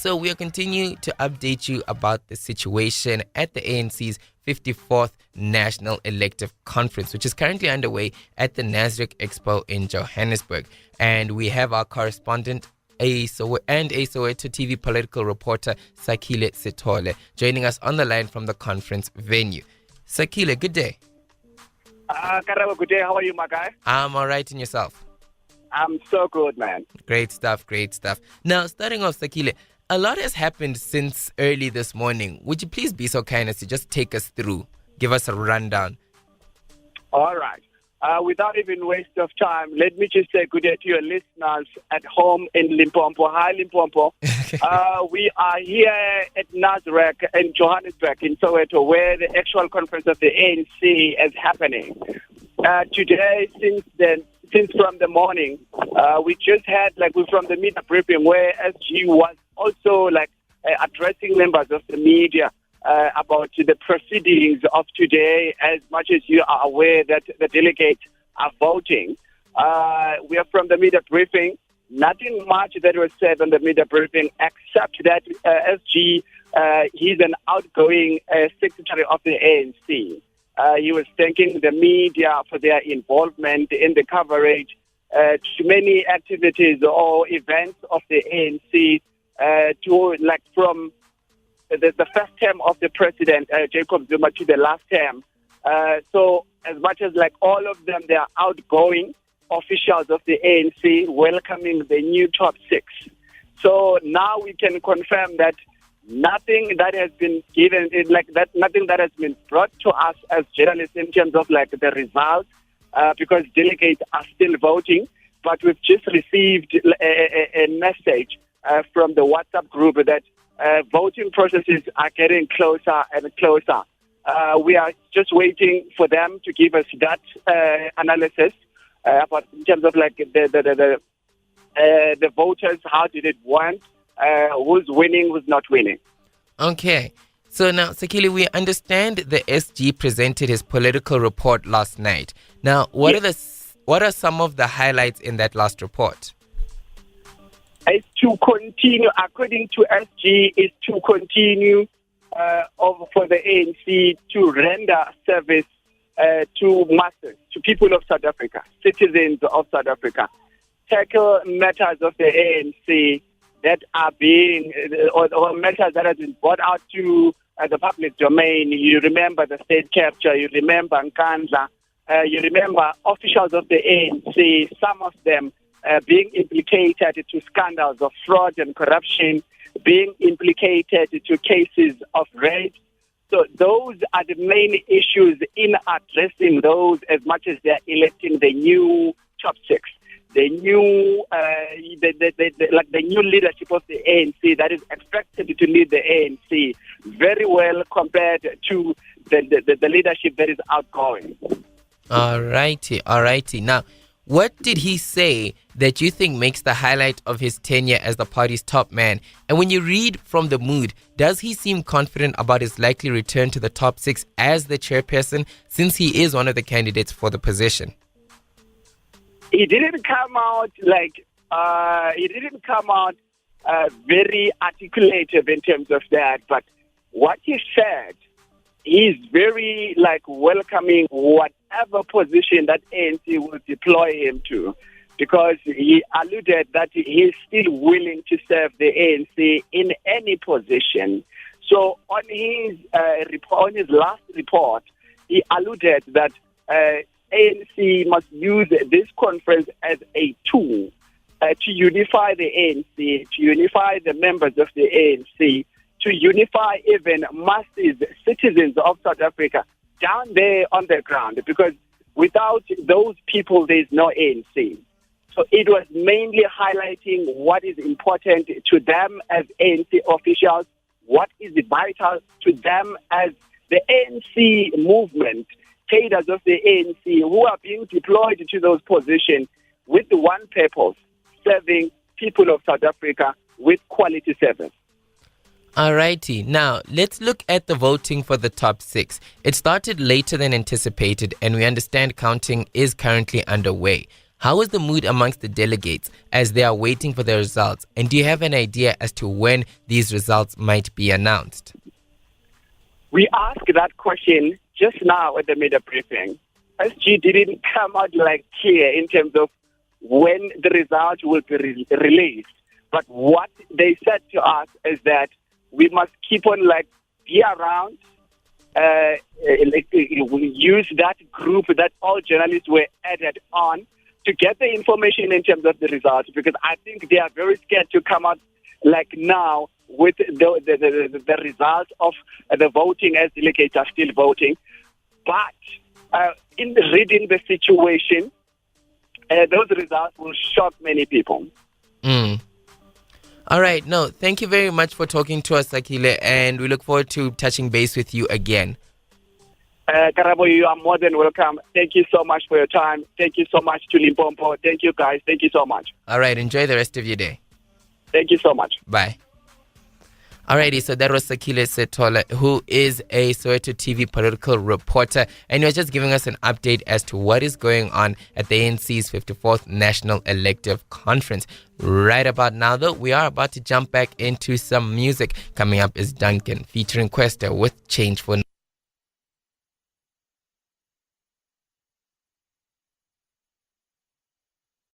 So we'll continue to update you about the situation at the ANC's 54th National Elective Conference, which is currently underway at the Nasrec Expo in Johannesburg. And we have our correspondent a Soweto TV political reporter SAKHILE Sithole joining us on the line from the conference venue. SAKHILE, good day. Karabo, good day. How are you, my guy? I'm all right, and yourself? I'm so good, man. Great stuff. Now, starting off, SAKHILE, a lot has happened since early this morning. Would you please be so kind as to just take us through, give us a rundown? All right. Without even waste of time, let me just say good day to your listeners at home in Limpopo. Hi, Limpopo. We are here at Nasrec in Johannesburg in Soweto, where the actual conference of the ANC is happening. Today, since from the morning, we just had, we're from the media briefing where SG was also, addressing members of the media about the proceedings of today, as much as you are aware that the delegates are voting. We are from the media briefing. Nothing much that was said on the media briefing except that SG, he's an outgoing secretary of the ANC. He was thanking the media for their involvement in the coverage to many activities or events of the ANC from the first term of the president, Jacob Zuma, to the last term. So as much as all of them, they are outgoing officials of the ANC welcoming the new top six. So now we can confirm that nothing that has been given, nothing that has been brought to us as journalists in terms of the results, because delegates are still voting. But we've just received a message from the WhatsApp group that voting processes are getting closer and closer. We are just waiting for them to give us that analysis about in terms of the voters, how did it went, who's winning, who's not winning. Okay. So now, SAKHILE, we understand the SG presented his political report last night. Now, what are some of the highlights in that last report? Is to continue, according to SG, is to continue for the ANC to render service to masses, to people of South Africa, citizens of South Africa, tackle matters of the ANC that are being, or matters that have been brought out to the public domain. You remember the state capture, you remember Nkandla, you remember officials of the ANC, some of them being implicated to scandals of fraud and corruption, being implicated to cases of rape. So those are the main issues in addressing those, as much as they're electing the new top six, the new the new leadership of the ANC that is expected to lead the ANC very well compared to the leadership that is outgoing. All righty. Now, what did he say that you think makes the highlight of his tenure as the party's top man? And when you read from the mood, does he seem confident about his likely return to the top six as the chairperson, since he is one of the candidates for the position? He didn't come out very articulative in terms of that, but what he said, he's very welcoming whatever position that ANC will deploy him to, because he alluded that he is still willing to serve the ANC in any position. So on his last report, he alluded that ANC must use this conference as a tool to unify the ANC, to unify the members of the ANC, to unify even masses, citizens of South Africa down there on the ground, because without those people, there is no ANC. So it was mainly highlighting what is important to them as ANC officials, what is vital to them as the ANC movement, cadres of the ANC who are being deployed to those positions with the one purpose, serving people of South Africa with quality service. Alrighty, now let's look at the voting for the top six. It started later than anticipated, and we understand counting is currently underway. How is the mood amongst the delegates as they are waiting for the results? And do you have an idea as to when these results might be announced? We asked that question just now at the media briefing. SG didn't come out like clear in terms of when the results will be released. But what they said to us is that we must keep on be around, use that group that all journalists were added on to get the information in terms of the results, because I think they are very scared to come out now with the results of the voting, as delegates are still voting. But in reading the situation, those results will shock many people. All right. No, thank you very much for talking to us, SAKHILE, and we look forward to touching base with you again. Karabo, you are more than welcome. Thank you so much for your time. Thank you so much to Limpopo. Thank you, guys. Thank you so much. All right. Enjoy the rest of your day. Thank you so much. Bye. Alrighty, so that was SAKHILE Sithole, who is a Soweto TV political reporter, and he was just giving us an update as to what is going on at the ANC's 54th National Elective Conference. Right about now, though, we are about to jump back into some music. Coming up is Duncan featuring Questa with Change for